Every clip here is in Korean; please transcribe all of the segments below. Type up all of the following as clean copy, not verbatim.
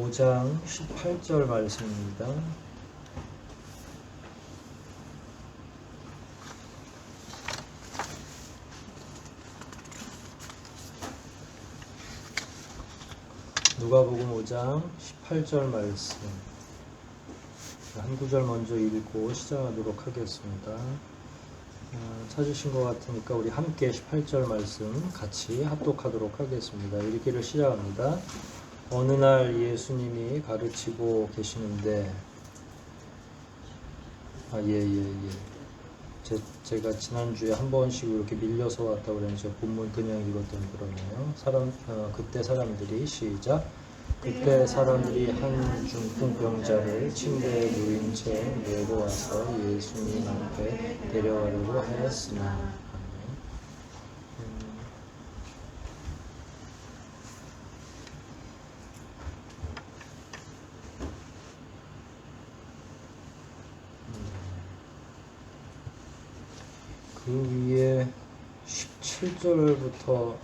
5장 18절 말씀입니다. 누가복음 5장 18절 말씀 한 구절 먼저 읽고 시작하도록 하겠습니다. 찾으신 것 같으니까 우리 함께 18절 말씀 같이 합독하도록 하겠습니다. 읽기를 시작합니다. 어느 날 예수님이 가르치고 계시는데 제가 지난주에 한 번씩 이렇게 밀려서 왔다고 그랬는데 본문 그냥 읽었더니 그러네요. 그때 사람들이 시작. 그때 사람들이 한 중풍병자를 침대에 누인 채 내려와서 예수님 앞에 데려가려고 하였으나 그 위에 17절부터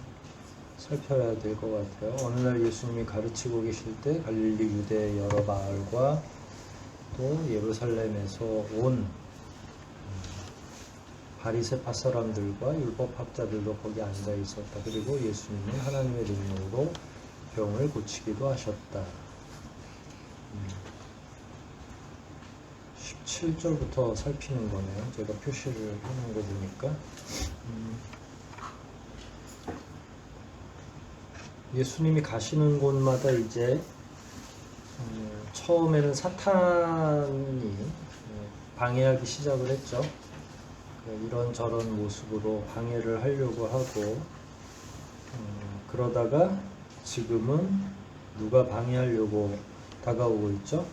살펴야 될 것 같아요. 어느 날 예수님이 가르치고 계실 때 갈릴리 유대 여러 마을과 또 예루살렘에서 온 바리새파 사람들과 율법학자들도 거기 앉아 있었다. 그리고 예수님은 하나님의 능력으로 병을 고치기도 하셨다. 17절부터 살피는 거네요. 제가 표시를 해놓은 거 보니까 예수님이 가시는 곳마다 이제 처음에는 사탄이 방해하기 시작을 했죠. 이런저런 모습으로 방해를 하려고 하고 그러다가 지금은 누가 방해하려고 다가오고 있죠?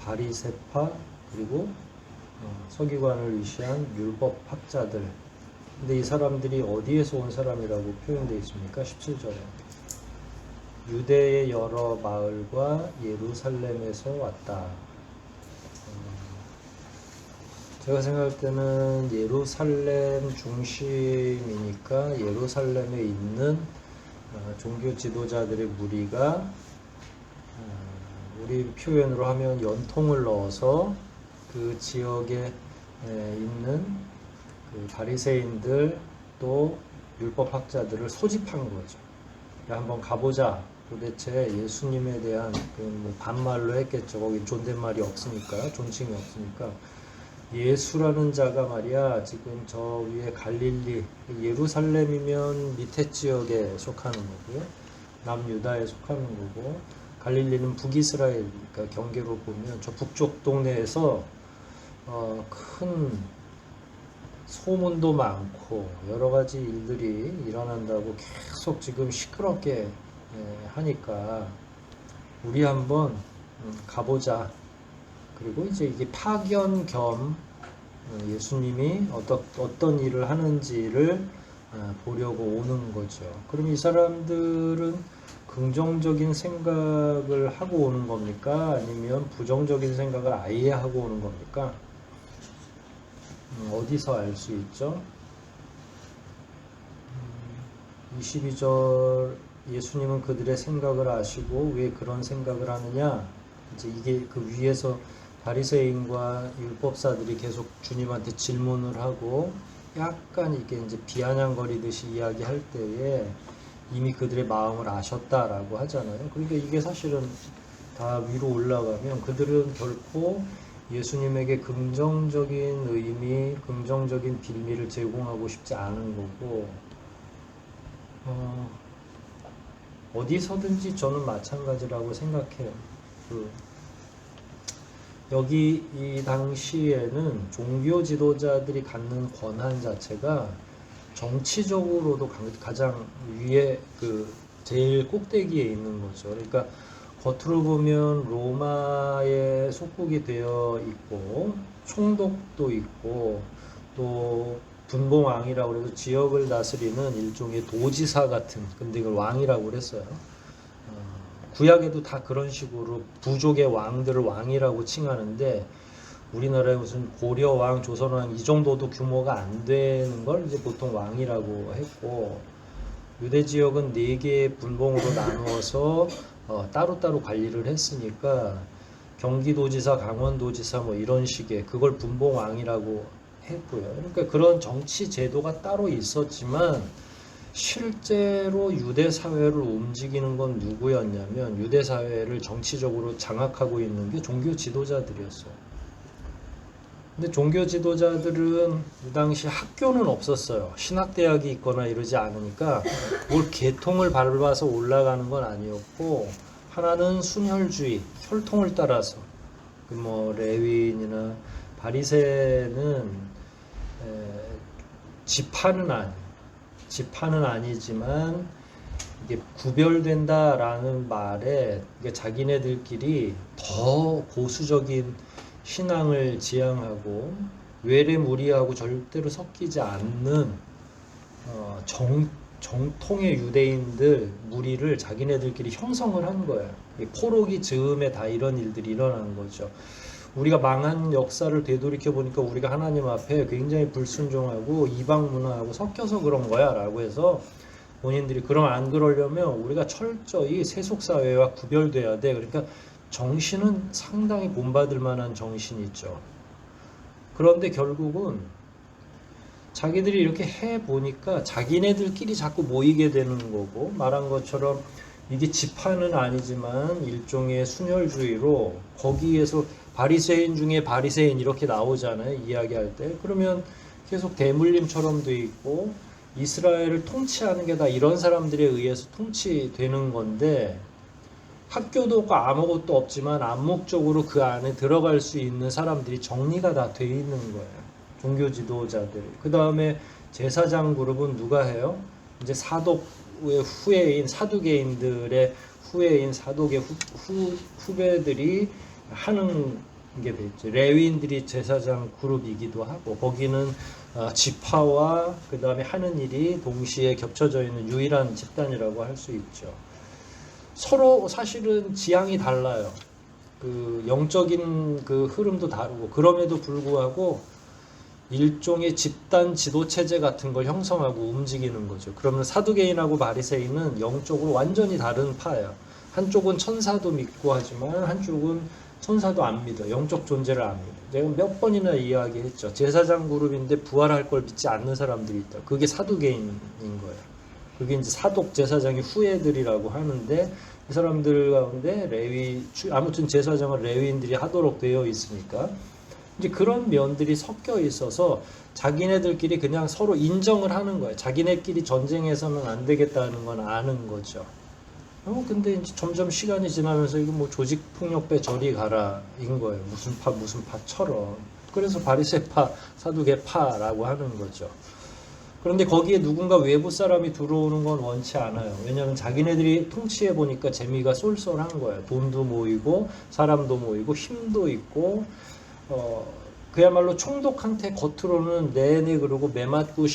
바리새파 그리고 서기관을 위시한 율법학자들. 근데 이 사람들이 어디에서 온 사람이라고 표현되어 있습니까? 17절에 유대의 여러 마을과 예루살렘에서 왔다. 제가 생각할 때는 예루살렘 중심이니까 예루살렘에 있는 종교 지도자들의 무리가 우리 표현으로 하면 연통을 넣어서 그 지역에 있는 그 바리새인들 또 율법학자들을 소집한 거죠. 한번 가보자. 도대체 예수님에 대한 뭐 반말로 했겠죠. 거기 존댓말이 없으니까, 존칭이 없으니까. 예수라는 자가 말이야 지금 저 위에 갈릴리 예루살렘이면 밑에 지역에 속하는 거고요. 남유다에 속하는 거고 갈릴리는 북이스라엘 그러니까 경계로 보면 저 북쪽 동네에서 큰 소문도 많고 여러 가지 일들이 일어난다고 계속 지금 시끄럽게 하니까 우리 한번 가보자. 그리고 이제 이게 파견 겸 예수님이 어떤 일을 하는지를 보려고 오는 거죠. 그럼 이 사람들은 긍정적인 생각을 하고 오는 겁니까? 아니면 부정적인 생각을 아예 하고 오는 겁니까? 어디서 알 수 있죠? 22절 예수님은 그들의 생각을 아시고 왜 그런 생각을 하느냐? 이제 이게 그 위에서 바리새인과 율법사들이 계속 주님한테 질문을 하고 약간 이게 이제 비아냥거리듯이 이야기할 때에 이미 그들의 마음을 아셨다라고 하잖아요. 그러니까 이게 사실은 다 위로 올라가면 그들은 결코 예수님에게 긍정적인 의미, 긍정적인 빌미를 제공하고 싶지 않은 거고 어디서든지 저는 마찬가지라고 생각해요. 여기 이 당시에는 종교 지도자들이 갖는 권한 자체가 정치적으로도 가장 위에 제일 꼭대기에 있는 거죠. 그러니까 겉으로 보면 로마에 속국이 되어 있고 총독도 있고 또 분봉왕이라고 해서 지역을 다스리는 일종의 도지사 같은, 근데 이걸 왕이라고 그랬어요. 구약에도 다 그런 식으로 부족의 왕들을 왕이라고 칭하는데 우리나라에 무슨 고려왕, 조선왕 이 정도도 규모가 안 되는 걸 이제 보통 왕이라고 했고 유대 지역은 4개의 분봉으로 나누어서 따로따로 관리를 했으니까 경기도지사, 강원도지사 뭐 이런 식의 그걸 분봉왕이라고 했고요. 그러니까 그런 정치 제도가 따로 있었지만 실제로 유대 사회를 움직이는 건 누구였냐면 유대 사회를 정치적으로 장악하고 있는 게 종교 지도자들이었어요. 근데 종교 지도자들은 그 당시 학교는 없었어요. 신학대학이 있거나 이러지 않으니까 뭘 계통을 밟아서 올라가는 건 아니었고 하나는 순혈주의, 혈통을 따라서 뭐 레위인이나 바리새는 지파는 아니지만 이게 구별된다라는 말에 자기네들끼리 더 보수적인 신앙을 지향하고 외래무리하고 절대로 섞이지 않는 정통의 유대인들 무리를 자기네들끼리 형성을 한 거예요. 포로기 즈음에 다 이런 일들이 일어난 거죠. 우리가 망한 역사를 되돌이켜 보니까 우리가 하나님 앞에 굉장히 불순종하고 이방 문화하고 섞여서 그런 거야 라고 해서 본인들이 그럼 안 그러려면 우리가 철저히 세속사회와 구별돼야 돼. 그러니까 정신은 상당히 본받을 만한 정신이 있죠. 그런데 결국은 자기들이 이렇게 해보니까 자기네들끼리 자꾸 모이게 되는 거고 말한 것처럼 이게 지파는 아니지만 일종의 순혈주의로 거기에서 바리새인 중에 바리새인 이렇게 나오잖아요. 이야기할 때. 그러면 계속 대물림처럼 돼 있고 이스라엘을 통치하는 게 다 이런 사람들에 의해서 통치되는 건데 학교도 없고 아무것도 없지만 암묵적으로 그 안에 들어갈 수 있는 사람들이 정리가 다 돼 있는 거예요. 종교 지도자들. 그 다음에 제사장 그룹은 누가 해요? 이제 사독의 후예인 사두개인들의 후예인 사독의 후배들이 하는 게 되죠. 레위인들이 제사장 그룹이기도 하고 거기는 지파와 그 다음에 하는 일이 동시에 겹쳐져 있는 유일한 집단이라고 할 수 있죠. 서로 사실은 지향이 달라요. 그 영적인 그 흐름도 다르고 그럼에도 불구하고 일종의 집단 지도 체제 같은 걸 형성하고 움직이는 거죠. 그러면 사두개인하고 바리새인은 영적으로 완전히 다른 파예요. 한쪽은 천사도 믿고 하지만 한쪽은 천사도 안 믿어. 영적 존재를 안 믿어. 내가 몇 번이나 이야기했죠. 제사장 그룹인데 부활할 걸 믿지 않는 사람들이 있다. 그게 사두개인인 거예요. 그게 이제 사독 제사장의 후예들이라고 하는데 이 사람들 가운데 아무튼 제사장은 레위인들이 하도록 되어 있으니까 이제 그런 면들이 섞여 있어서 자기네들끼리 그냥 서로 인정을 하는 거예요. 자기네끼리 전쟁해서는 안 되겠다는 건 아는 거죠. 근데 이제 점점 시간이 지나면서 이거 뭐 조직폭력배 저리 가라인 거예요. 무슨 파처럼. 그래서 바리새파, 사두개파라고 하는 거죠. 그런데 거기에 누군가 외부 사람이 들어오는 건 원치 않아요. 왜냐하면 자기네들이 통치해 보니까 재미가 쏠쏠한 거예요. 돈도 모이고 사람도 모이고 힘도 있고 그야말로 총독한테 겉으로는 내내 그러고 매맞고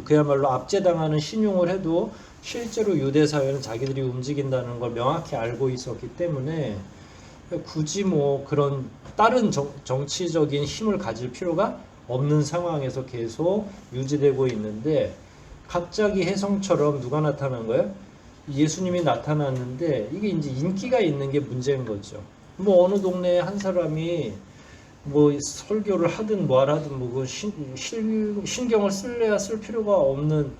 그야말로 압제당하는 신용을 해도 실제로 유대 사회는 자기들이 움직인다는 걸 명확히 알고 있었기 때문에 굳이 뭐 그런 다른 정치적인 힘을 가질 필요가 없는 상황에서 계속 유지되고 있는데 갑자기 혜성처럼 누가 나타난 거예요? 예수님이 나타났는데 이게 이제 인기가 있는 게 문제인 거죠. 뭐 어느 동네에 한 사람이 뭐 설교를 하든 뭘 하든 뭐 신경을 쓸래야 쓸 필요가 없는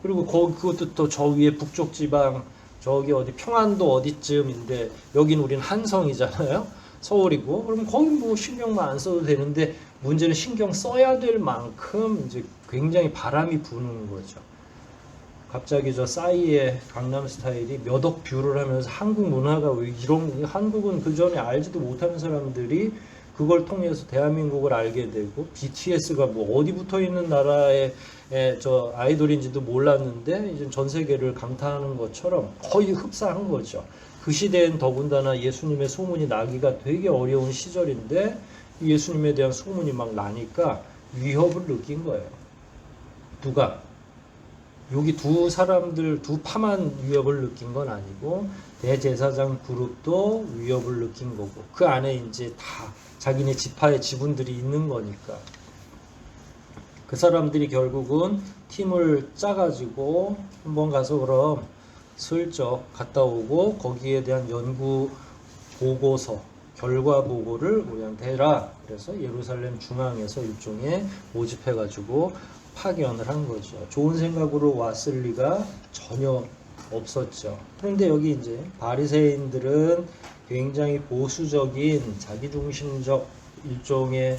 그리고 그것도 또 저 위에 북쪽 지방 저기 어디 평안도 어디쯤인데 여긴 우린 한성이잖아요. 서울이고 그럼 거기 뭐 신경만 안 써도 되는데 문제는 신경 써야 될 만큼 이제 굉장히 바람이 부는 거죠. 갑자기 저 싸이의 강남 스타일이 몇 억 뷰를 하면서 한국 문화가 왜 이런 한국은 그 전에 알지도 못하는 사람들이 그걸 통해서 대한민국을 알게 되고 BTS가 뭐 어디 붙어 있는 나라의 저 아이돌인지도 몰랐는데 이제 전 세계를 강타하는 것처럼 거의 흡사한 거죠. 그 시대엔 더군다나 예수님의 소문이 나기가 되게 어려운 시절인데 예수님에 대한 소문이 막 나니까 위협을 느낀 거예요. 누가? 여기 두 파만 위협을 느낀 건 아니고 대제사장 그룹도 위협을 느낀 거고 그 안에 이제 다 자기네 지파의 지분들이 있는 거니까 그 사람들이 결국은 팀을 짜가지고 한번 가서 그럼 슬쩍 갔다 오고 거기에 대한 연구 보고서, 결과 보고를 우리한테 해라. 그래서 예루살렘 중앙에서 일종의 모집해가지고 파견을 한 거죠. 좋은 생각으로 왔을 리가 전혀 없었죠. 그런데 여기 이제 바리새인들은 굉장히 보수적인 자기중심적 일종의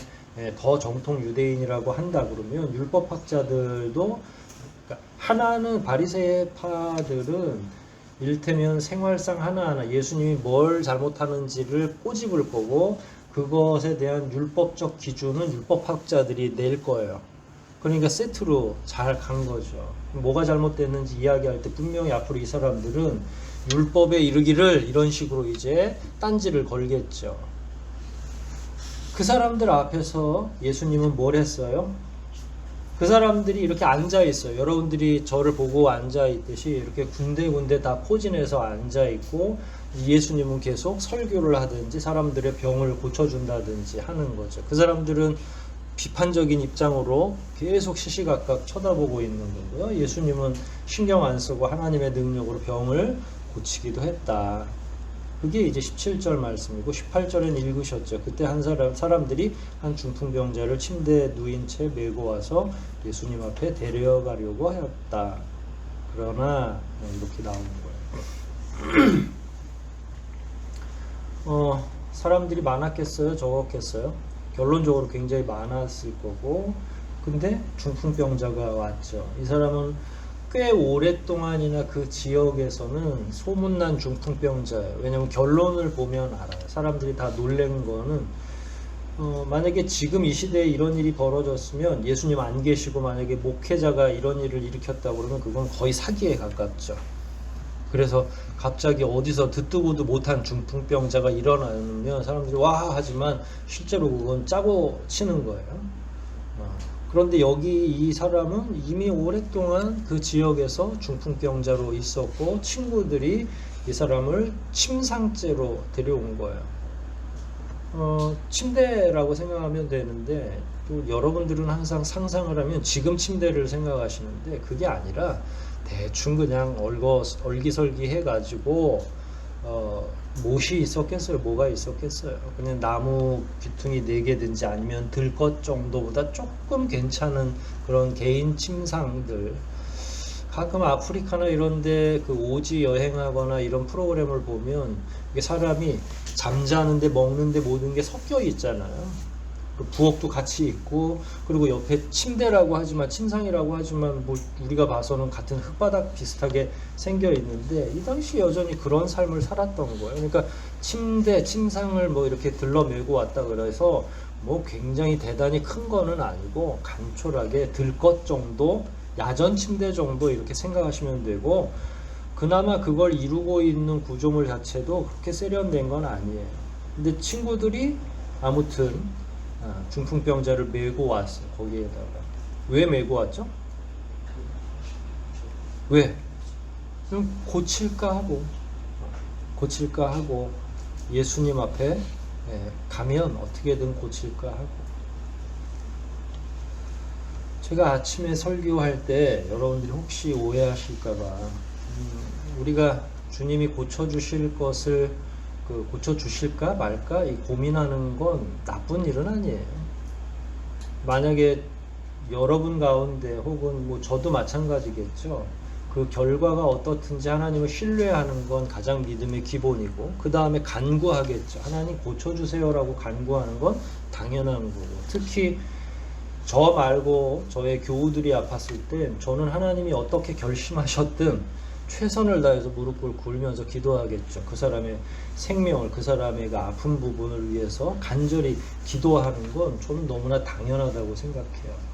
더 정통 유대인이라고 한다 그러면 율법학자들도, 그러니까 하나는 바리새파들은 이를테면 생활상 하나하나 예수님이 뭘 잘못하는지를 꼬집을 거고 그것에 대한 율법적 기준은 율법학자들이 낼 거예요. 그러니까 세트로 잘 간 거죠. 뭐가 잘못됐는지 이야기할 때 분명히 앞으로 이 사람들은 율법에 이르기를 이런 식으로 이제 딴지를 걸겠죠. 그 사람들 앞에서 예수님은 뭘 했어요? 그 사람들이 이렇게 앉아 있어요. 여러분들이 저를 보고 앉아 있듯이 이렇게 군데군데 다 포진해서 앉아 있고 예수님은 계속 설교를 하든지 사람들의 병을 고쳐준다든지 하는 거죠. 그 사람들은 비판적인 입장으로 계속 시시각각 쳐다보고 있는 거고요. 예수님은 신경 안 쓰고 하나님의 능력으로 병을 고치기도 했다. 그게 이제 17절 말씀이고 18절엔 읽으셨죠. 그때 한 사람들이 한 중풍병자를 침대에 누인 채 메고 와서 예수님 앞에 데려가려고 하였다. 그러나 이렇게 나오는 거예요. 사람들이 많았겠어요? 적었겠어요? 결론적으로 굉장히 많았을 거고, 근데 중풍병자가 왔죠. 이 사람은 꽤 오랫동안이나 그 지역에서는 소문난 중풍병자예요. 왜냐하면 결론을 보면 알아요. 사람들이 다 놀란 거는 만약에 지금 이 시대에 이런 일이 벌어졌으면 예수님 안 계시고 만약에 목회자가 이런 일을 일으켰다고 그러면 그건 거의 사기에 가깝죠. 그래서 갑자기 어디서 듣도 보도 못한 중풍병자가 일어나면 사람들이 와 하지만 실제로 그건 짜고 치는 거예요. 그런데 여기 이 사람은 이미 오랫동안 그 지역에서 중풍병자로 있었고 친구들이 이 사람을 침상째로 데려온 거예요. 침대라고 생각하면 되는데 또 여러분들은 항상 상상을 하면 지금 침대를 생각하시는데 그게 아니라 대충 그냥 얼기설기 해가지고 못이 있었겠어요? 뭐가 있었겠어요? 그냥 나무 귀퉁이 4개든지 아니면 들것 정도보다 조금 괜찮은 그런 개인 침상들. 가끔 아프리카나 이런데 그 오지 여행하거나 이런 프로그램을 보면 이게 사람이 잠자는데 먹는데 모든 게 섞여 있잖아요. 부엌도 같이 있고 그리고 옆에 침대라고 하지만 침상이라고 하지만 뭐 우리가 봐서는 같은 흙바닥 비슷하게 생겨 있는데 이 당시 여전히 그런 삶을 살았던 거예요. 그러니까 침대, 침상을 뭐 이렇게 들러메고 왔다 그래서 뭐 굉장히 대단히 큰 거는 아니고 간촐하게 들것 정도, 야전 침대 정도 이렇게 생각하시면 되고 그나마 그걸 이루고 있는 구조물 자체도 그렇게 세련된 건 아니에요. 근데 친구들이 아무튼 중풍병자를 메고 왔어요. 거기에다가 왜 메고 왔죠? 왜? 그럼 고칠까 하고 예수님 앞에 가면 어떻게든 고칠까 하고. 제가 아침에 설교할 때 여러분들이 혹시 오해하실까봐 우리가 주님이 고쳐주실 것을 고쳐주실까 말까 이 고민하는 건 나쁜 일은 아니에요. 만약에 여러분 가운데 혹은 뭐 저도 마찬가지겠죠. 그 결과가 어떻든지 하나님을 신뢰하는 건 가장 믿음의 기본이고 그 다음에 간구하겠죠. 하나님 고쳐주세요라고 간구하는 건 당연한 거고 특히 저 말고 저의 교우들이 아팠을 때 저는 하나님이 어떻게 결심하셨든 최선을 다해서 무릎을 꿇으면서 기도하겠죠. 그 사람의 생명을, 그 사람의 그 아픈 부분을 위해서 간절히 기도하는 건 저는 너무나 당연하다고 생각해요.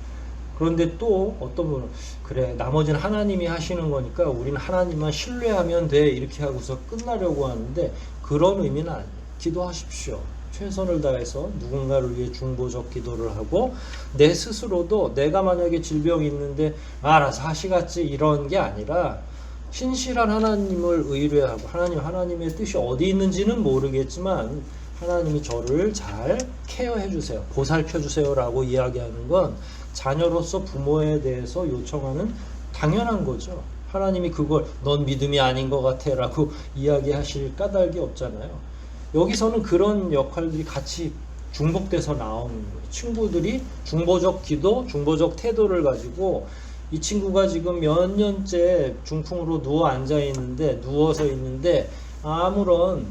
그런데 또 어떤 분은 그래 나머지는 하나님이 하시는 거니까 우리는 하나님만 신뢰하면 돼 이렇게 하고서 끝나려고 하는데 그런 의미는 아니에요. 기도하십시오. 최선을 다해서 누군가를 위해 중보적 기도를 하고 내 스스로도 내가 만약에 질병이 있는데 알아서 하시겠지 이런 게 아니라 신실한 하나님을 의뢰하고 하나님의 뜻이 어디 있는지는 모르겠지만 하나님이 저를 잘 케어해 주세요. 보살펴 주세요 라고 이야기하는 건 자녀로서 부모에 대해서 요청하는 당연한 거죠. 하나님이 그걸 넌 믿음이 아닌 것 같아 라고 이야기하실 까닭이 없잖아요. 여기서는 그런 역할들이 같이 중복돼서 나오는 거예요. 친구들이 중보적 기도, 중보적 태도를 가지고 이 친구가 지금 몇 년째 중풍으로 누워서 있는데 아무런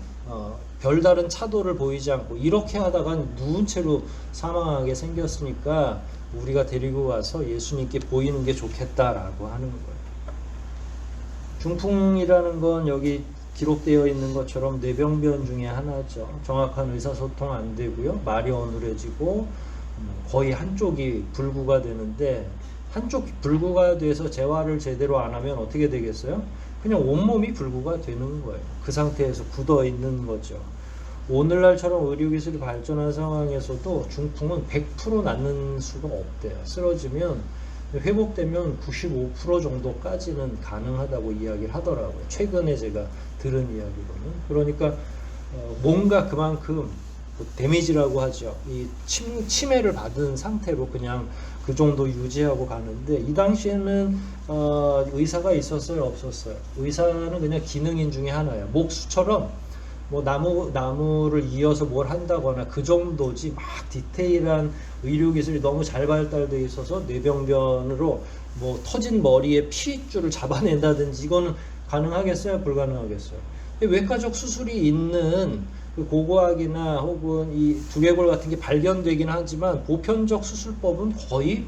별다른 차도를 보이지 않고 이렇게 하다가 누운 채로 사망하게 생겼으니까 우리가 데리고 가서 예수님께 보이는 게 좋겠다라고 하는 거예요. 중풍이라는 건 여기 기록되어 있는 것처럼 뇌병변 중에 하나죠. 정확한 의사소통 안 되고요. 말이 어눌해지고 거의 한쪽이 불구가 되는데 한쪽 불구가 돼서 재활을 제대로 안 하면 어떻게 되겠어요? 그냥 온몸이 불구가 되는 거예요. 그 상태에서 굳어 있는 거죠. 오늘날처럼 의료기술이 발전한 상황에서도 중풍은 100% 낫는 수가 없대요. 쓰러지면 회복되면 95% 정도까지는 가능하다고 이야기를 하더라고요. 최근에 제가 들은 이야기로는. 그러니까 뭔가 그만큼 데미지라고 하죠. 이 치매를 받은 상태로 그냥 그 정도 유지하고 가는데 이 당시에는 의사가 있었어요, 없었어요? 의사는 그냥 기능인 중에 하나예요. 목수처럼 뭐 나무를 이어서 뭘 한다거나 그 정도지 막 디테일한 의료 기술이 너무 잘 발달되어 있어서 뇌병변으로 뭐 터진 머리에 피줄을 잡아낸다든지 이거는 가능하겠어요? 불가능하겠어요? 외과적 수술이 있는 고고학이나 혹은 이 두개골 같은 게 발견되긴 하지만 보편적 수술법은 거의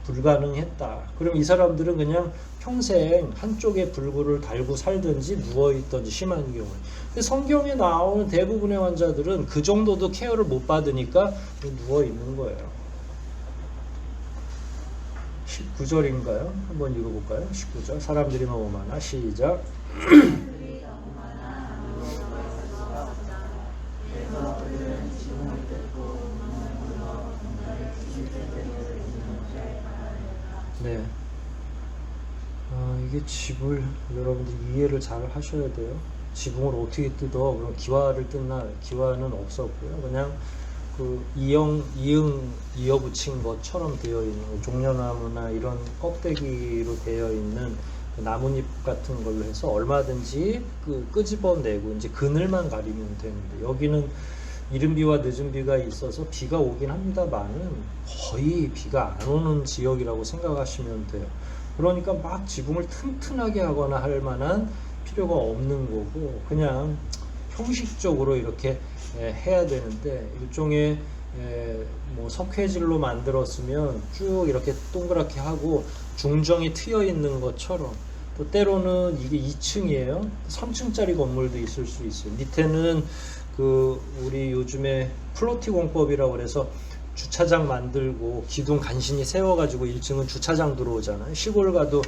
불가능했다. 그럼 이 사람들은 그냥 평생 한쪽에 불구를 달고 살든지 누워있든지 심한 경우에. 근데 성경에 나오는 대부분의 환자들은 그 정도도 케어를 못 받으니까 누워있는 거예요. 19절인가요? 한번 읽어볼까요? 19절. 사람들이 너무 많아. 시작. 네. 이게 지붕을 여러분들 이해를 잘 하셔야 돼요. 지붕을 어떻게 뜯어? 그럼 기와를 뜯나? 기와는 없었고요. 그냥 그 이응 이어붙인 것처럼 되어 있는 종려나무나 이런 껍데기로 되어 있는 그 나뭇잎 같은 걸로 해서 얼마든지 끄집어내고 이제 그늘만 가리면 되는데 여기는 이른 비와 늦은 비가 있어서 비가 오긴 합니다만은 거의 비가 안 오는 지역이라고 생각하시면 돼요. 그러니까 막 지붕을 튼튼하게 하거나 할 만한 필요가 없는 거고 그냥 형식적으로 이렇게 해야 되는데 일종의 뭐 석회질로 만들었으면 쭉 이렇게 동그랗게 하고 중정이 트여 있는 것처럼 또 때로는 이게 2층이에요. 3층짜리 건물도 있을 수 있어요. 밑에는 우리 요즘에 플로티공법이라고 그래서 주차장 만들고 기둥 간신히 세워가지고 1층은 주차장 들어오잖아요. 시골 가도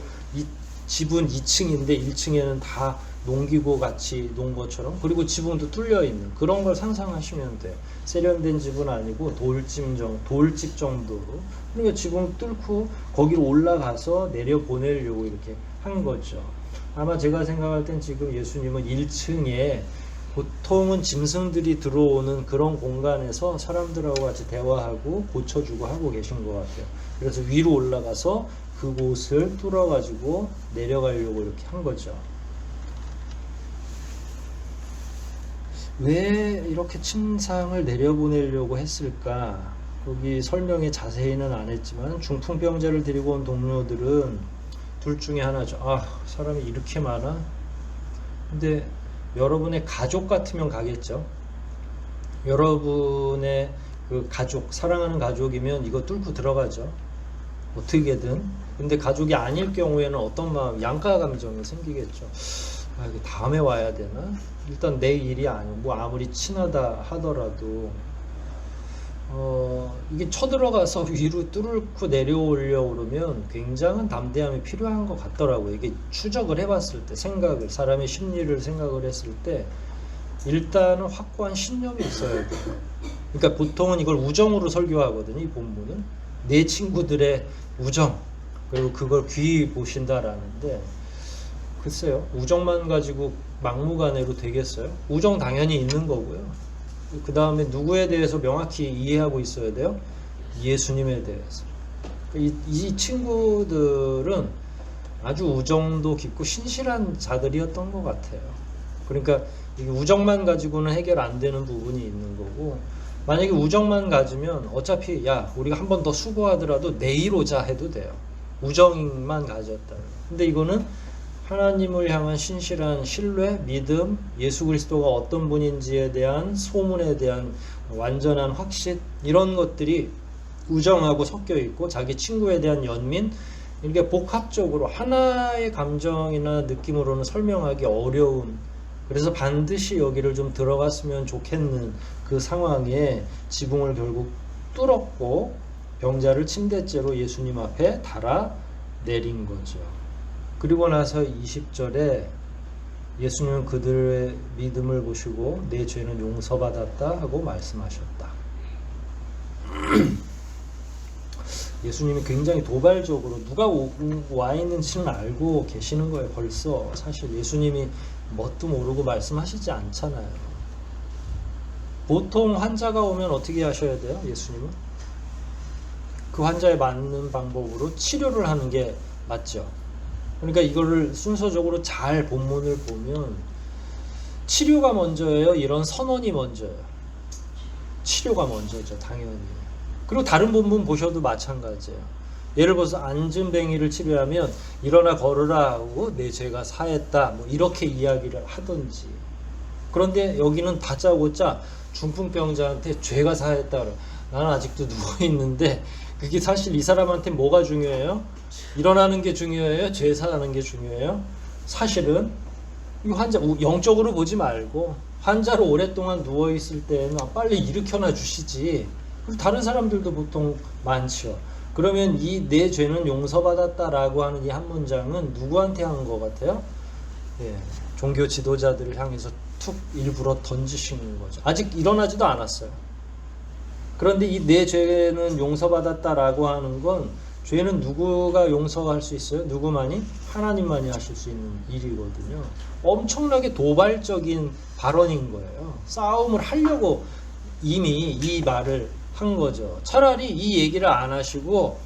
집은 2층인데 1층에는 다 농기구 같이 놓은 것처럼 그리고 지붕도 뚫려 있는 그런 걸 상상하시면 돼요. 세련된 집은 아니고 돌집 정도로 그러니까 지붕 뚫고 거기로 올라가서 내려보내려고 이렇게 한 거죠. 아마 제가 생각할 땐 지금 예수님은 1층에 보통은 짐승들이 들어오는 그런 공간에서 사람들하고 같이 대화하고 고쳐주고 하고 계신 것 같아요. 그래서 위로 올라가서 그곳을 뚫어가지고 내려가려고 이렇게 한 거죠. 왜 이렇게 침상을 내려보내려고 했을까? 거기 설명에 자세히는 안 했지만 중풍병자를 데리고 온 동료들은 둘 중에 하나죠. 사람이 이렇게 많아? 근데 여러분의 가족 같으면 가겠죠. 여러분의 그 가족, 사랑하는 가족이면 이거 뚫고 들어가죠. 어떻게든. 근데 가족이 아닐 경우에는 어떤 마음, 양가 감정이 생기겠죠. 이거 다음에 와야 되나? 일단 내 일이 아니고 뭐 아무리 친하다 하더라도 이게 쳐들어가서 위로 뚫고 내려오려고 그러면 굉장한 담대함이 필요한 것 같더라고요. 이게 추적을 해봤을 때 사람의 심리를 생각을 했을 때 일단은 확고한 신념이 있어야 돼요. 그러니까 보통은 이걸 우정으로 설교하거든요. 이 본문은 내 친구들의 우정 그리고 그걸 귀히 보신다라는데 글쎄요. 우정만 가지고 막무가내로 되겠어요? 우정 당연히 있는 거고요. 그 다음에 누구에 대해서 명확히 이해하고 있어야 돼요? 예수님에 대해서. 이 친구들은 아주 우정도 깊고 신실한 자들이었던 것 같아요. 그러니까 이 우정만 가지고는 해결 안 되는 부분이 있는 거고, 만약에 우정만 가지면 어차피 야 우리가 한 번 더 수고하더라도 내일 오자 해도 돼요. 우정만 가졌다. 근데 이거는 하나님을 향한 신실한 신뢰, 믿음, 예수 그리스도가 어떤 분인지에 대한 소문에 대한 완전한 확신, 이런 것들이 우정하고 섞여 있고 자기 친구에 대한 연민, 이렇게 복합적으로 하나의 감정이나 느낌으로는 설명하기 어려운, 그래서 반드시 여기를 좀 들어갔으면 좋겠는 그 상황에 지붕을 결국 뚫었고 병자를 침대째로 예수님 앞에 달아 내린 거죠. 그리고 나서 20절에 예수님은 그들의 믿음을 보시고 내 죄는 용서받았다 하고 말씀하셨다. 예수님이 굉장히 도발적으로 누가 와 있는지는 알고 계시는 거예요. 벌써 사실 예수님이 뭣도 모르고 말씀하시지 않잖아요. 보통 환자가 오면 어떻게 하셔야 돼요? 예수님은 그 환자에 맞는 방법으로 치료를 하는 게 맞죠. 그러니까 이거를 순서적으로 잘 본문을 보면 치료가 먼저예요? 이런 선언이 먼저예요? 치료가 먼저죠, 당연히. 그리고 다른 본문 보셔도 마찬가지예요. 예를 들어서 안진뱅이를 치료하면 일어나 걸으라 하고 내 죄가 사했다 뭐 이렇게 이야기를 하든지, 그런데 여기는 다짜고짜 중풍병자한테 죄가 사했다 그래. 나는 아직도 누워있는데 그게 사실 이 사람한테 뭐가 중요해요? 일어나는 게 중요해요? 죄 사하는 게 중요해요? 사실은 이 환자 영적으로 보지 말고 환자로 오랫동안 누워있을 때는 빨리 일으켜놔 주시지. 다른 사람들도 보통 많죠. 그러면 이 내 죄는 용서받았다라고 하는 이 한 문장은 누구한테 한 것 같아요? 예, 종교 지도자들을 향해서 툭 일부러 던지시는 거죠. 아직 일어나지도 않았어요. 그런데 이 내 죄는 용서받았다라고 하는 건 죄는 누구가 용서할 수 있어요? 누구만이? 하나님만이 하실 수 있는 일이거든요. 엄청나게 도발적인 발언인 거예요. 싸움을 하려고 이미 이 말을 한 거죠. 차라리 이 얘기를 안 하시고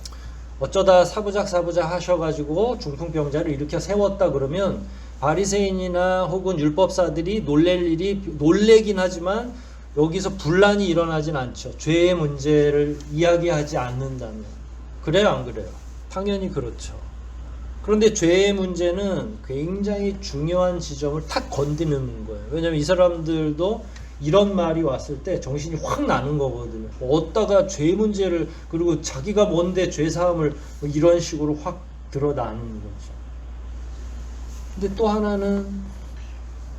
어쩌다 사부작 하셔가지고 중풍병자를 일으켜 세웠다 그러면 바리새인이나 혹은 율법사들이 놀랄 일이 놀래긴 하지만 여기서 분란이 일어나진 않죠. 죄의 문제를 이야기하지 않는다면. 그래요, 안 그래요? 당연히 그렇죠. 그런데 죄의 문제는 굉장히 중요한 지점을 탁 건드리는 거예요. 왜냐하면 이 사람들도 이런 말이 왔을 때 정신이 확 나는 거거든요. 어디다가 죄 문제를, 그리고 자기가 뭔데 죄사함을 이런 식으로 확 드러나는 거죠. 근데 또 하나는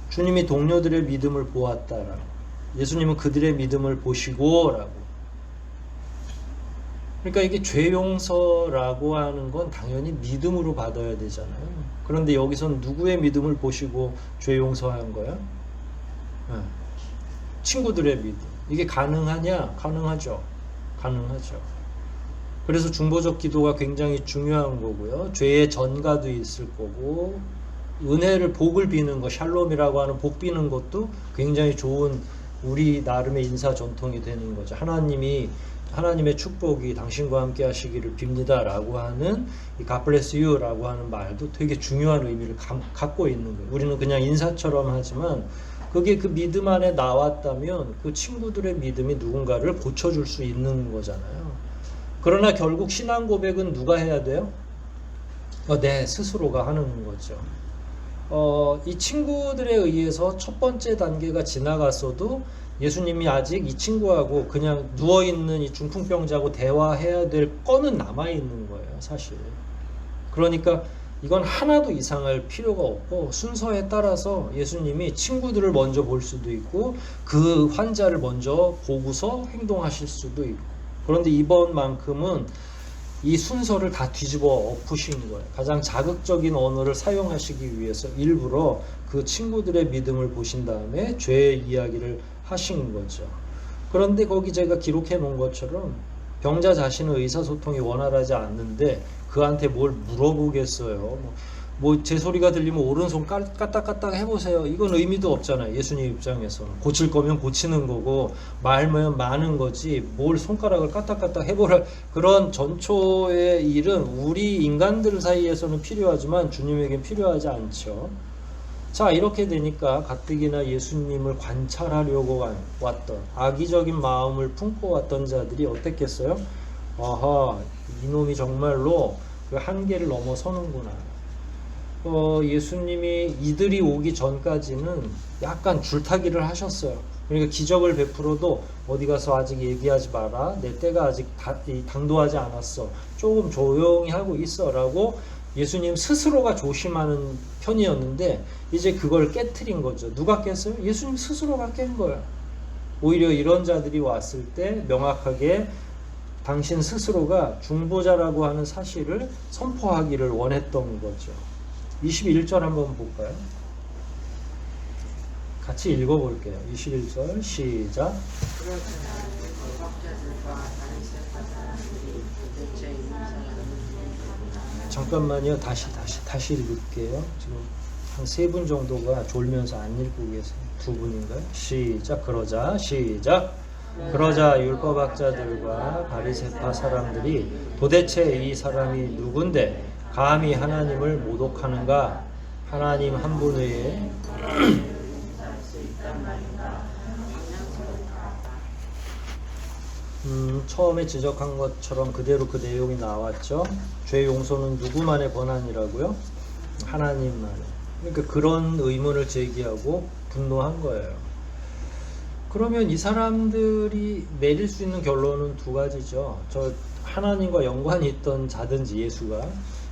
주님이 동료들의 믿음을 보았다라고. 예수님은 그들의 믿음을 보시고 라고. 그러니까 이게 죄 용서라고 하는 건 당연히 믿음으로 받아야 되잖아요. 그런데 여기선 누구의 믿음을 보시고 죄 용서한 거야? 네. 친구들의 믿음. 이게 가능하냐? 가능하죠. 가능하죠. 그래서 중보적 기도가 굉장히 중요한 거고요. 죄의 전가도 있을 거고, 은혜를 복을 비는 거, 샬롬이라고 하는 복 비는 것도 굉장히 좋은 우리 나름의 인사 전통이 되는 거죠. 하나님의 축복이 당신과 함께 하시기를 빕니다 라고 하는 이 God bless you 라고 하는 말도 되게 중요한 의미를 갖고 있는 거예요. 우리는 그냥 인사처럼 하지만 그게 그 믿음 안에 나왔다면 그 친구들의 믿음이 누군가를 고쳐줄 수 있는 거잖아요. 그러나 결국 신앙 고백은 누가 해야 돼요? 내 스스로가 하는 거죠. 이 친구들에 의해서 첫 번째 단계가 지나갔어도 예수님이 아직 이 친구하고 그냥 누워있는 이 중풍병자하고 대화해야 될 거는 남아있는 거예요, 사실. 그러니까 이건 하나도 이상할 필요가 없고 순서에 따라서 예수님이 친구들을 먼저 볼 수도 있고 그 환자를 먼저 보고서 행동하실 수도 있고. 그런데 이번만큼은 이 순서를 다 뒤집어 엎으신 거예요. 가장 자극적인 언어를 사용하시기 위해서 일부러 그 친구들의 믿음을 보신 다음에 죄의 이야기를 하신 거죠. 그런데 거기 제가 기록해 놓은 것처럼 병자 자신의 의사소통이 원활하지 않는데 그한테 뭘 물어보겠어요. 뭐 제 소리가 들리면 오른손 까딱까딱 해보세요. 이건 의미도 없잖아요. 예수님 입장에서는. 고칠 거면 고치는 거고 말면 많은 거지 뭘 손가락을 까딱까딱 해보라. 그런 전초의 일은 우리 인간들 사이에서는 필요하지만 주님에겐 필요하지 않죠. 자, 이렇게 되니까 가뜩이나 예수님을 관찰하려고 왔던 악의적인 마음을 품고 왔던 자들이 어땠겠어요? 아하, 이놈이 정말로 그 한계를 넘어서는구나. 예수님이 이들이 오기 전까지는 약간 줄타기를 하셨어요. 그러니까 기적을 베풀어도 어디 가서 아직 얘기하지 마라. 내 때가 아직 당도하지 않았어. 조금 조용히 하고 있어. 라고 예수님 스스로가 조심하는 편이었는데 이제 그걸 깨트린 거죠. 누가 깼어요? 예수님 스스로가 깬 거예요. 오히려 이런 자들이 왔을 때 명확하게 당신 스스로가 중보자라고 하는 사실을 선포하기를 원했던 거죠. 21절 한번 볼까요? 같이 읽어볼게요. 21절 시작. 잠깐만요. 다시 읽을게요. 지금 한 3분 정도가 졸면서 안 읽고 계세요. 2분인가요? 시작. 그러자 율법학자들과 바리새파 사람들이 도대체 이 사람이 누군데 감히 하나님을 모독하는가? 하나님 한 분 외에 처음에 지적한 것처럼 그대로 그 내용이 나왔죠. 죄 용서는 누구만의 권한이라고요? 하나님만의. 그러니까 그런 의문을 제기하고 분노한 거예요. 그러면 이 사람들이 내릴 수 있는 결론은 2가지죠. 저 하나님과 연관이 있던 자든지 예수가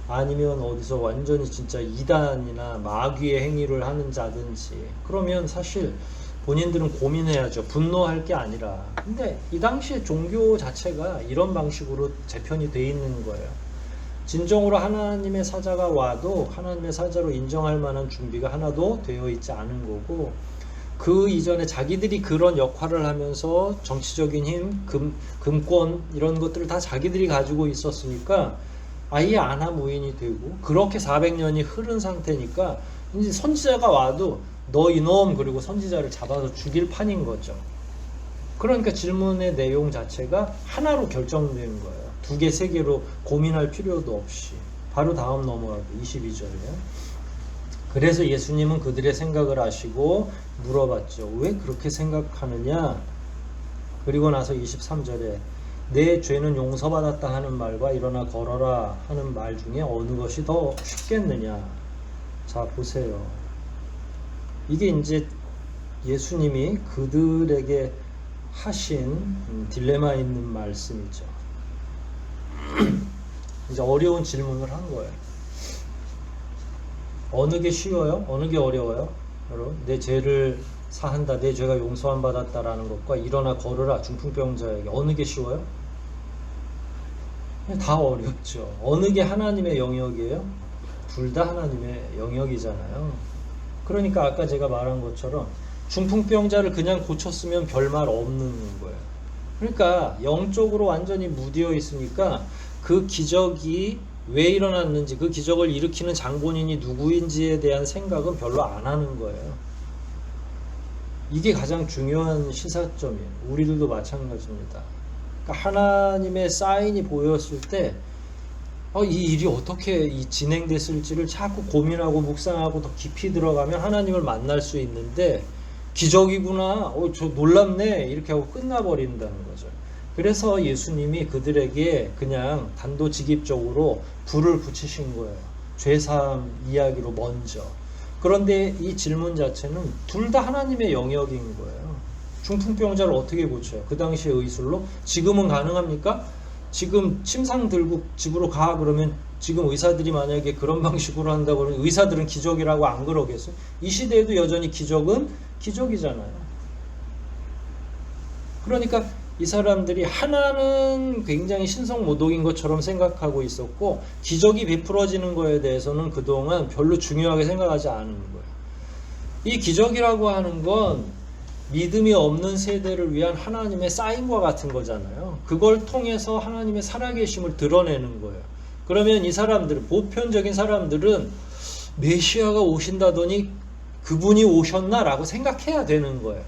아니면 어디서 완전히 진짜 이단이나 마귀의 행위를 하는 자든지 그러면 사실 본인들은 고민해야죠. 분노할 게 아니라. 근데 이 당시에 종교 자체가 이런 방식으로 재편이 돼 있는 거예요. 진정으로 하나님의 사자가 와도 하나님의 사자로 인정할 만한 준비가 하나도 되어 있지 않은 거고 그 이전에 자기들이 그런 역할을 하면서 정치적인 힘, 금권 이런 것들을 다 자기들이 가지고 있었으니까 아예 안하무인이 되고 그렇게 400년이 흐른 상태니까 이제 선지자가 와도 너 이놈 그리고 선지자를 잡아서 죽일 판인 거죠. 그러니까 질문의 내용 자체가 하나로 결정된 거예요. 2개, 3개로 고민할 필요도 없이. 바로 다음 넘어가고 22절이에요. 그래서 예수님은 그들의 생각을 아시고 물어봤죠. 왜 그렇게 생각하느냐? 그리고 나서 23절에 내 죄는 용서받았다 하는 말과 일어나 걸어라 하는 말 중에 어느 것이 더 쉽겠느냐? 자, 보세요. 이게 이제 예수님이 그들에게 하신 딜레마 있는 말씀이죠. 이제 어려운 질문을 한 거예요. 어느 게 쉬워요? 어느 게 어려워요? 여러분, 내 죄를 사한다, 내 죄가 용서함 받았다라는 것과 일어나 걸으라 중풍병자에게 어느 게 쉬워요? 다 어렵죠. 어느 게 하나님의 영역이에요? 둘 다 하나님의 영역이잖아요. 그러니까 아까 제가 말한 것처럼 중풍병자를 그냥 고쳤으면 별말 없는 거예요. 그러니까 영적으로 완전히 무디어 있으니까 그 기적이 왜 일어났는지 그 기적을 일으키는 장본인이 누구인지에 대한 생각은 별로 안 하는 거예요. 이게 가장 중요한 시사점이에요. 우리들도 마찬가지입니다. 그러니까 하나님의 사인이 보였을 때 이 일이 어떻게 진행됐을지를 자꾸 고민하고 묵상하고 더 깊이 들어가면 하나님을 만날 수 있는데 기적이구나, 저 놀랍네 이렇게 하고 끝나버린다는 거죠. 그래서 예수님이 그들에게 그냥 단도직입적으로 불을 붙이신 거예요. 죄사함 이야기로 먼저. 그런데 이 질문 자체는 둘 다 하나님의 영역인 거예요. 중풍병자를 어떻게 고쳐요? 그 당시의 의술로? 지금은 가능합니까? 지금 침상 들고 집으로 가 그러면 지금 의사들이 만약에 그런 방식으로 한다고 그러면 의사들은 기적이라고 안 그러겠어요? 이 시대에도 여전히 기적은 기적이잖아요. 그러니까 이 사람들이 하나는 굉장히 신성모독인 것처럼 생각하고 있었고 기적이 베풀어지는 거에 대해서는 그동안 별로 중요하게 생각하지 않은 거예요. 이 기적이라고 하는 건 믿음이 없는 세대를 위한 하나님의 사인과 같은 거잖아요. 그걸 통해서 하나님의 살아계심을 드러내는 거예요. 그러면 이 사람들은, 보편적인 사람들은 메시아가 오신다더니 그분이 오셨나라고 생각해야 되는 거예요.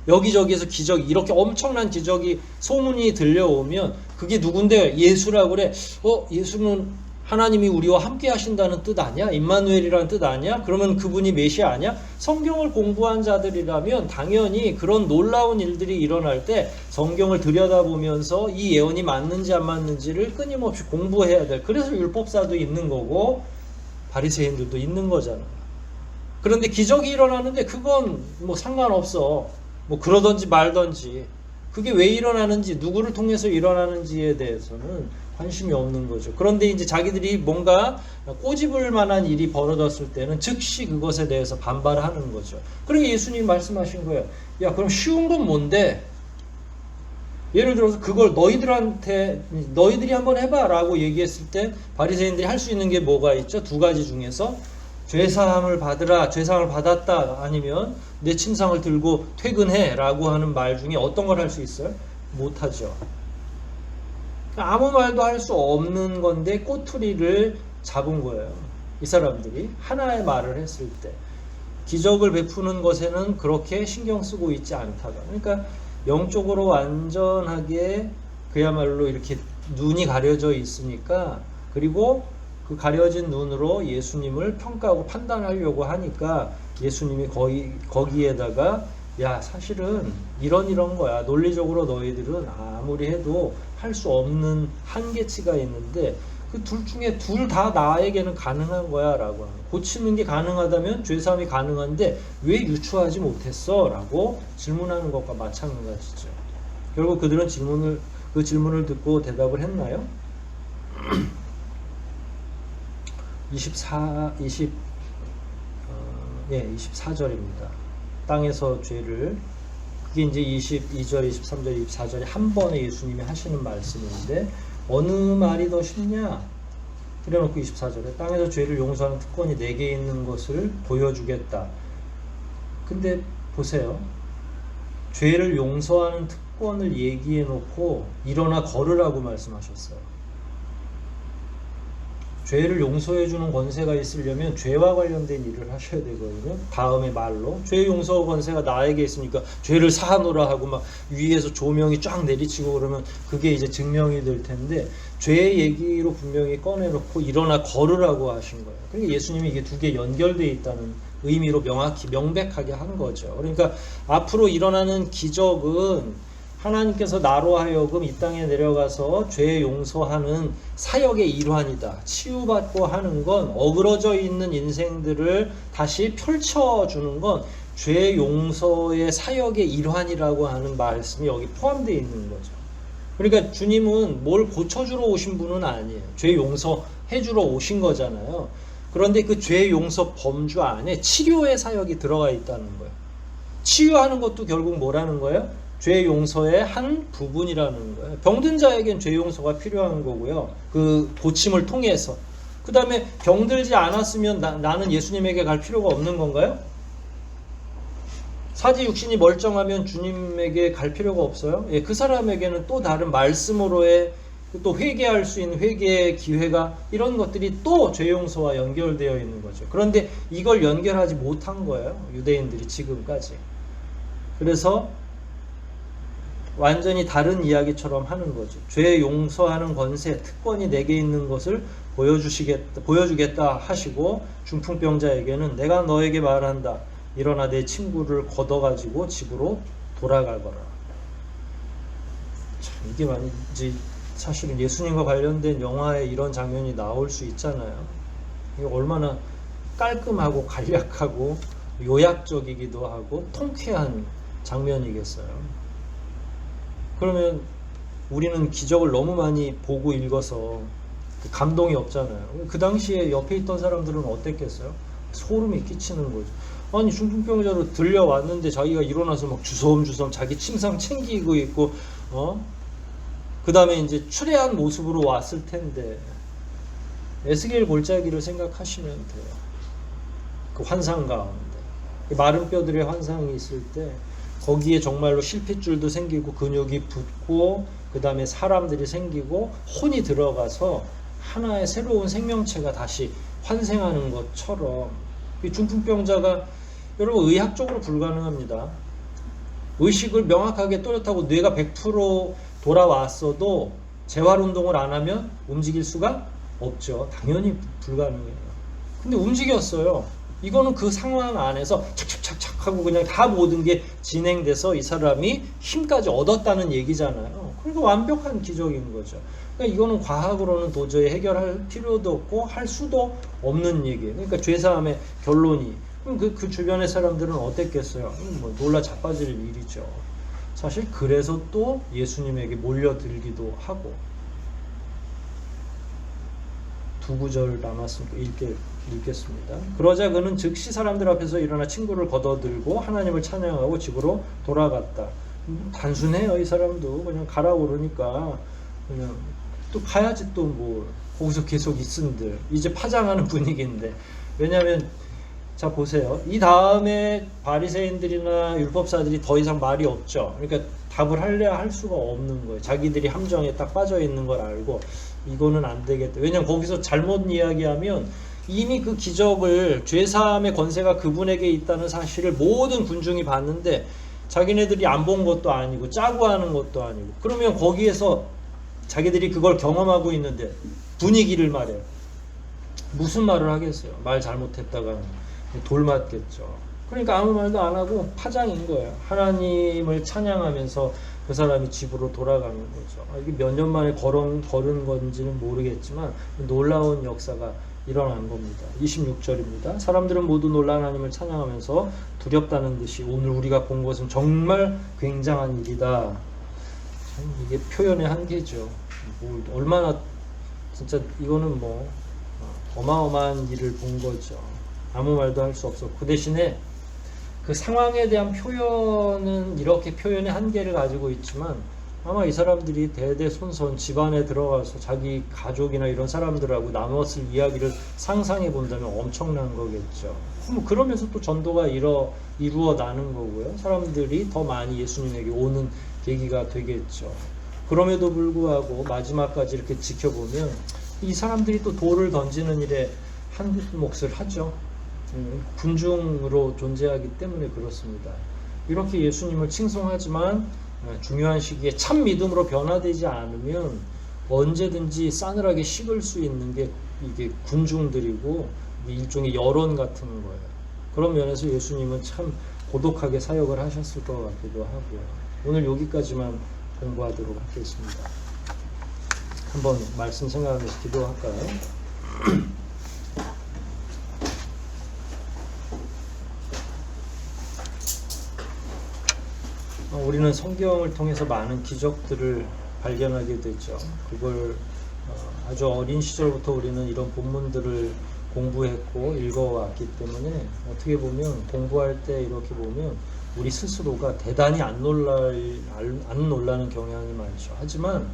여기저기에서 기적이 이렇게 엄청난 기적이 소문이 들려오면 그게 누군데 예수라고 그래. 예수는 하나님이 우리와 함께 하신다는 뜻 아니야? 임마누엘이라는 뜻 아니야? 그러면 그분이 메시아 아니야? 성경을 공부한 자들이라면 당연히 그런 놀라운 일들이 일어날 때 성경을 들여다보면서 이 예언이 맞는지 안 맞는지를 끊임없이 공부해야 돼. 그래서 율법사도 있는 거고 바리새인들도 있는 거잖아. 그런데 기적이 일어나는데 그건 뭐 상관없어. 뭐 그러든지 말든지. 그게 왜 일어나는지, 누구를 통해서 일어나는지에 대해서는 관심이 없는 거죠. 그런데 이제 자기들이 뭔가 꼬집을 만한 일이 벌어졌을 때는 즉시 그것에 대해서 반발하는 거죠. 그러니까 예수님이 말씀하신 거예요. 야, 그럼 쉬운 건 뭔데? 예를 들어서 그걸 너희들이 한번 해봐라고 얘기했을 때 바리새인들이 할 수 있는 게 뭐가 있죠? 두 가지 중에서 죄사함을 받으라, 죄사함을 받았다, 아니면 내 침상을 들고 퇴근해라고 하는 말 중에 어떤 걸 할 수 있어요? 못하죠. 아무 말도 할 수 없는 건데 꼬투리를 잡은 거예요. 이 사람들이 하나의 말을 했을 때 기적을 베푸는 것에는 그렇게 신경 쓰고 있지 않다가, 그러니까 영적으로 완전하게 그야말로 이렇게 눈이 가려져 있으니까, 그리고 그 가려진 눈으로 예수님을 평가하고 판단하려고 하니까 예수님이 거기에다가 야, 사실은 이런 거야. 논리적으로 너희들은 아무리 해도 할 수 없는 한계치가 있는데 그 둘 중에 둘 다 나에게는 가능한 거야 라고. 고치는 게 가능하다면 죄사함이 가능한데 왜 유추하지 못했어? 라고 질문하는 것과 마찬가지죠. 결국 그들은 그 질문을 듣고 대답을 했나요? 24절입니다. 땅에서 죄를, 그게 이제 22절, 23절, 24절에 한 번에 예수님이 하시는 말씀인데 어느 말이 더 쉽냐? 그래놓고 24절에 땅에서 죄를 용서하는 특권이 내게 있는 것을 보여주겠다. 근데 보세요. 죄를 용서하는 특권을 얘기해 놓고 일어나 걸으라고 말씀하셨어요. 죄를 용서해 주는 권세가 있으려면 죄와 관련된 일을 하셔야 되거든요. 다음에 말로 죄 용서 권세가 나에게 있으니까 죄를 사하노라 하고 막 위에서 조명이 쫙 내리치고 그러면 그게 이제 증명이 될 텐데, 죄 얘기로 분명히 꺼내놓고 일어나 걸으라고 하신 거예요. 그러니까 예수님이 이게 두 개 연결되어 있다는 의미로 명확히 명백하게 한 거죠. 그러니까 앞으로 일어나는 기적은 하나님께서 나로 하여금 이 땅에 내려가서 죄 용서하는 사역의 일환이다. 치유받고 하는 건, 어그러져 있는 인생들을 다시 펼쳐주는 건 죄 용서의 사역의 일환이라고 하는 말씀이 여기 포함되어 있는 거죠. 그러니까 주님은 뭘 고쳐주러 오신 분은 아니에요. 죄 용서해 주러 오신 거잖아요. 그런데 그 죄 용서 범주 안에 치료의 사역이 들어가 있다는 거예요. 치유하는 것도 결국 뭐라는 거예요? 죄 용서의 한 부분이라는 거예요. 병든 자에겐 죄 용서가 필요한 거고요. 그 고침을 통해서. 그 다음에 병들지 않았으면 나는 예수님에게 갈 필요가 없는 건가요? 사지 육신이 멀쩡하면 주님에게 갈 필요가 없어요? 예, 그 사람에게는 또 다른 말씀으로의 또 회개할 수 있는 회개의 기회가, 이런 것들이 또 죄 용서와 연결되어 있는 거죠. 그런데 이걸 연결하지 못한 거예요. 유대인들이 지금까지. 그래서 완전히 다른 이야기처럼 하는 거죠. 죄 용서하는 권세, 특권이 내게 있는 것을 보여주겠다 하시고, 중풍병자에게는 내가 너에게 말한다. 일어나 내 친구를 걷어가지고 집으로 돌아가거라. 참, 이게 말이지, 사실은 예수님과 관련된 영화에 이런 장면이 나올 수 있잖아요. 이게 얼마나 깔끔하고 간략하고 요약적이기도 하고 통쾌한 장면이겠어요. 그러면 우리는 기적을 너무 많이 보고 읽어서 감동이 없잖아요. 그 당시에 옆에 있던 사람들은 어땠겠어요? 소름이 끼치는 거죠. 아니, 중풍병자로 들려왔는데 자기가 일어나서 막 주섬주섬 자기 침상 챙기고 있고, 그 다음에 이제 추레한 모습으로 왔을 텐데, 에스겔 골짜기를 생각하시면 돼요. 그 환상 가운데 마른 뼈들의 환상이 있을 때 거기에 정말로 실핏줄도 생기고 근육이 붙고, 그 다음에 사람들이 생기고 혼이 들어가서 하나의 새로운 생명체가 다시 환생하는 것처럼 이 중풍병자가 여러분 의학적으로 불가능합니다. 의식을 명확하게 또렷하고 뇌가 100% 돌아왔어도 재활운동을 안 하면 움직일 수가 없죠. 당연히 불가능해요. 근데 움직였어요. 이거는 그 상황 안에서 착착착착 하고 그냥 다 모든 게 진행돼서 이 사람이 힘까지 얻었다는 얘기잖아요. 그러니까 완벽한 기적인 거죠. 그러니까 이거는 과학으로는 도저히 해결할 필요도 없고 할 수도 없는 얘기예요. 그러니까 죄사함의 결론이 그럼 그 주변의 사람들은 어땠겠어요? 뭐 놀라 자빠질 일이죠. 사실 그래서 또 예수님에게 몰려들기도 하고. 두 구절 남았으니까 읽겠습니다. 그러자 그는 즉시 사람들 앞에서 일어나 친구를 걷어들고 하나님을 찬양하고 집으로 돌아갔다. 단순해요. 이 사람도 그냥 가라고 그러니까 그냥 또 가야지. 또 뭐 거기서 계속 있은들 이제 파장하는 분위기인데. 왜냐하면 자 보세요. 이 다음에 바리새인들이나 율법사들이 더 이상 말이 없죠. 그러니까 답을 하려 할 수가 없는 거예요. 자기들이 함정에 딱 빠져 있는 걸 알고 이거는 안 되겠다. 왜냐면 거기서 잘못 이야기하면 이미 그 기적을 죄사함의 권세가 그분에게 있다는 사실을 모든 군중이 봤는데 자기네들이 안 본 것도 아니고 짜고 하는 것도 아니고 그러면 거기에서 자기들이 그걸 경험하고 있는데 분위기를 말해요. 무슨 말을 하겠어요. 말 잘못했다가 돌 맞겠죠. 그러니까 아무 말도 안 하고 파장인 거예요. 하나님을 찬양하면서 그 사람이 집으로 돌아가는 거죠. 이게 몇 년 만에 걸은 건지는 모르겠지만 놀라운 역사가 일어난 겁니다. 26절입니다. 사람들은 모두 놀라 하나님을 찬양하면서 두렵다는 듯이 오늘 우리가 본 것은 정말 굉장한 일이다. 참 이게 표현의 한계죠. 뭐 얼마나 진짜 이거는 뭐 어마어마한 일을 본 거죠. 아무 말도 할 수 없었고 그 대신에 그 상황에 대한 표현은 이렇게 표현의 한계를 가지고 있지만 아마 이 사람들이 대대손손 집안에 들어가서 자기 가족이나 이런 사람들하고 나눴을 이야기를 상상해 본다면 엄청난 거겠죠. 뭐 그러면서 또 전도가 이루어 나는 거고요. 사람들이 더 많이 예수님에게 오는 계기가 되겠죠. 그럼에도 불구하고 마지막까지 이렇게 지켜보면 이 사람들이 또 돌을 던지는 일에 한 몫을 하죠. 군중으로 존재하기 때문에 그렇습니다. 이렇게 예수님을 칭송하지만 중요한 시기에 참 믿음으로 변화되지 않으면 언제든지 싸늘하게 식을 수 있는 게 이게 군중들이고 일종의 여론 같은 거예요. 그런 면에서 예수님은 참 고독하게 사역을 하셨을 것 같기도 하고요. 오늘 여기까지만 공부하도록 하겠습니다. 한번 말씀 생각하면서 기도할까요? 우리는 성경을 통해서 많은 기적들을 발견하게 되죠. 그걸 아주 어린 시절부터 우리는 이런 본문들을 공부했고 읽어왔기 때문에 어떻게 보면 공부할 때 이렇게 보면 우리 스스로가 대단히 안 놀라는 경향이 많죠. 하지만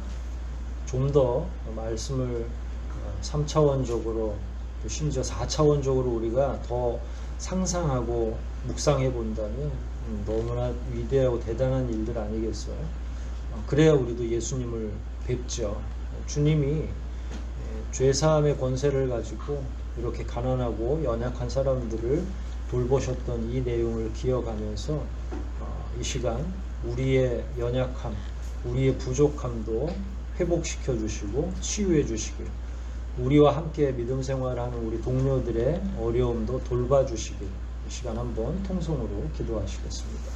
좀 더 말씀을 3차원적으로 또 심지어 4차원적으로 우리가 더 상상하고 묵상해 본다면 너무나 위대하고 대단한 일들 아니겠어요? 그래야 우리도 예수님을 뵙죠. 주님이 죄사함의 권세를 가지고 이렇게 가난하고 연약한 사람들을 돌보셨던 이 내용을 기억하면서 이 시간 우리의 연약함, 우리의 부족함도 회복시켜 주시고 치유해 주시길, 우리와 함께 믿음 생활하는 우리 동료들의 어려움도 돌봐주시길 이 시간 한번 통성으로 기도하시겠습니다.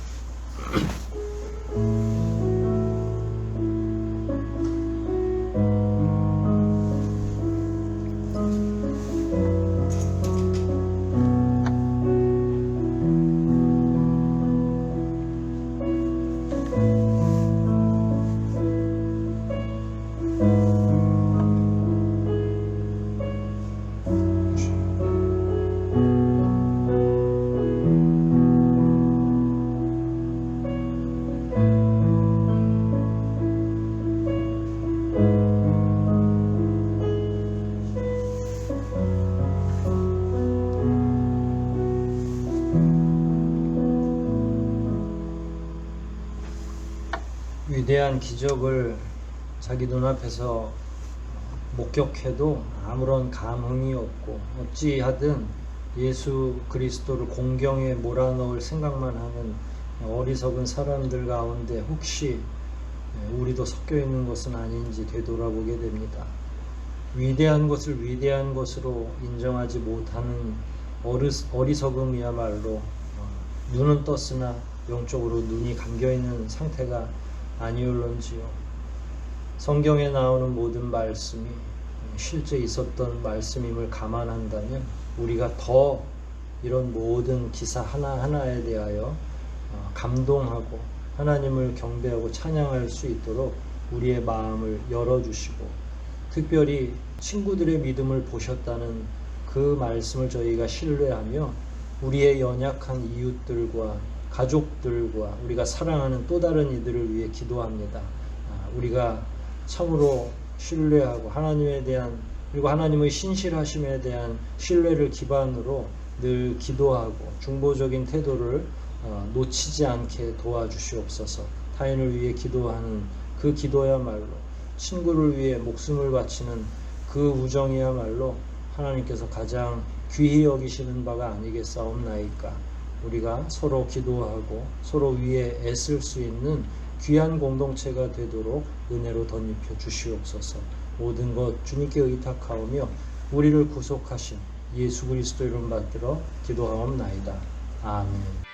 위대한 기적을 자기 눈앞에서 목격해도 아무런 감흥이 없고 어찌하든 예수 그리스도를 공경에 몰아넣을 생각만 하는 어리석은 사람들 가운데 혹시 우리도 섞여 있는 것은 아닌지 되돌아보게 됩니다. 위대한 것을 위대한 것으로 인정하지 못하는 어리석음이야말로 눈은 떴으나 영적으로 눈이 감겨있는 상태가 아니올런지요. 성경에 나오는 모든 말씀이 실제 있었던 말씀임을 감안한다면 우리가 더 이런 모든 기사 하나하나에 대하여 감동하고 하나님을 경배하고 찬양할 수 있도록 우리의 마음을 열어주시고, 특별히 친구들의 믿음을 보셨다는 그 말씀을 저희가 신뢰하며 우리의 연약한 이웃들과 가족들과 우리가 사랑하는 또 다른 이들을 위해 기도합니다. 우리가 참으로 신뢰하고 하나님에 대한, 그리고 하나님의 신실하심에 대한 신뢰를 기반으로 늘 기도하고 중보적인 태도를 놓치지 않게 도와주시옵소서. 타인을 위해 기도하는 그 기도야말로, 친구를 위해 목숨을 바치는 그 우정이야말로 하나님께서 가장 귀히 여기시는 바가 아니겠사옵나이까. 우리가 서로 기도하고 서로 위해 애쓸 수 있는 귀한 공동체가 되도록 은혜로 덧입혀 주시옵소서. 모든 것 주님께 의탁하오며 우리를 구속하신 예수 그리스도 이름 받들어 기도하옵나이다. 아멘.